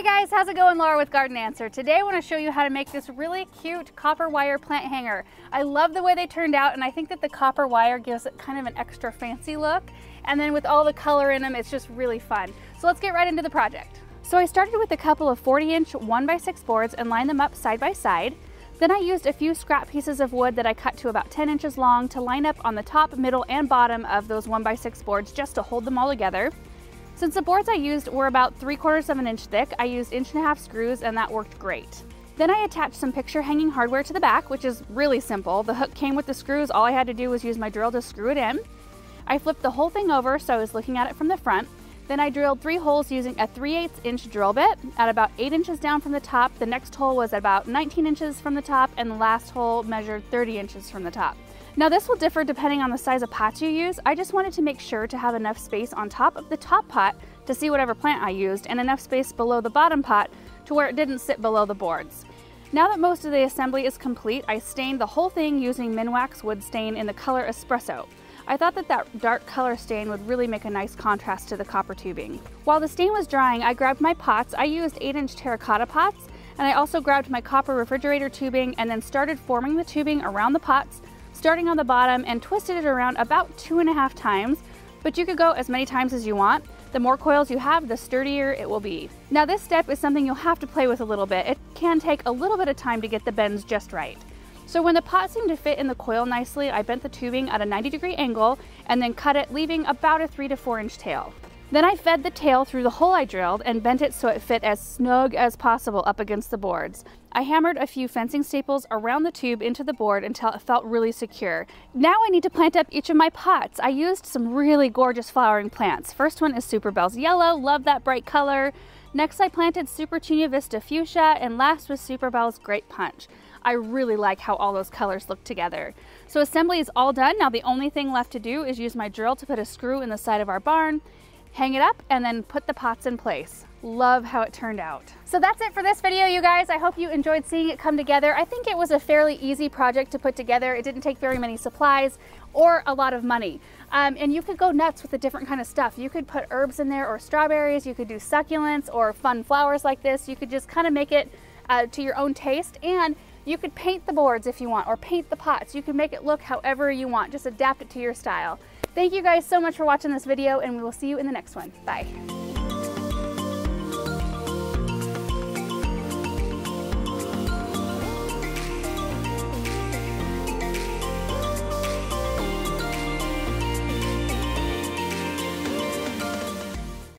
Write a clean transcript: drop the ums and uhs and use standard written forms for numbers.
Hey guys, how's it going? Laura with Garden Answer. Today I want to show you how to make this really cute copper wire plant hanger. I love the way they turned out, and I think that the copper wire gives it kind of an extra fancy look. And then with all the color in them, it's just really fun. So let's get right into the project. So I started with a couple of 40-inch 1x6 boards and lined them up side by side. Then I used a few scrap pieces of wood that I cut to about 10 inches long to line up on the top, middle, and bottom of those 1x6 boards just to hold them all together. Since the boards I used were about 3/4 of an inch thick, I used 1.5 inch screws, and that worked great. Then I attached some picture hanging hardware to the back, which is really simple. The hook came with the screws. All I had to do was use my drill to screw it in. I flipped the whole thing over so I was looking at it from the front. Then I drilled 3 holes using a 3/8 inch drill bit at about 8 inches down from the top. The next hole was about 19 inches from the top, and the last hole measured 30 inches from the top. Now this will differ depending on the size of pots you use. I just wanted to make sure to have enough space on top of the top pot to see whatever plant I used, and enough space below the bottom pot to where it didn't sit below the boards. Now that most of the assembly is complete, I stained the whole thing using Minwax wood stain in the color Espresso. I thought that dark color stain would really make a nice contrast to the copper tubing. While the stain was drying, I grabbed my pots. I used 8-inch terracotta pots, and I also grabbed my copper refrigerator tubing and then started forming the tubing around the pots, starting on the bottom, and twisted it around about 2.5 times, but you could go as many times as you want. The more coils you have, the sturdier it will be. Now this step is something you'll have to play with a little bit. It can take a little bit of time to get the bends just right. So when the pot seemed to fit in the coil nicely, I bent the tubing at a 90-degree angle and then cut it, leaving about a 3 to 4 inch tail. Then I fed the tail through the hole I drilled and bent it so it fit as snug as possible up against the boards. I hammered a few fencing staples around the tube into the board until it felt really secure. Now I need to plant up each of my pots. I used some really gorgeous flowering plants. First one is SUPERBELLS Yellow, love that bright color. Next I planted SUPERTUNIA VISTA Fuchsia, and last was SUPERBELLS Grape Punch. I really like how all those colors look together. So assembly is all done. Now the only thing left to do is use my drill to put a screw in the side of our barn, hang it up, and then put the pots in place. Love how it turned out. So that's it for this video, you guys. I hope you enjoyed seeing it come together. I think it was a fairly easy project to put together. It didn't take very many supplies or a lot of money. And you could go nuts with the different kind of stuff. You could put herbs in there or strawberries. You could do succulents or fun flowers like this. You could just kind of make it to your own taste, and you could paint the boards if you want, or paint the pots. You can make it look however you want. Just adapt it to your style. Thank you guys so much for watching this video, and we will see you in the next one. Bye.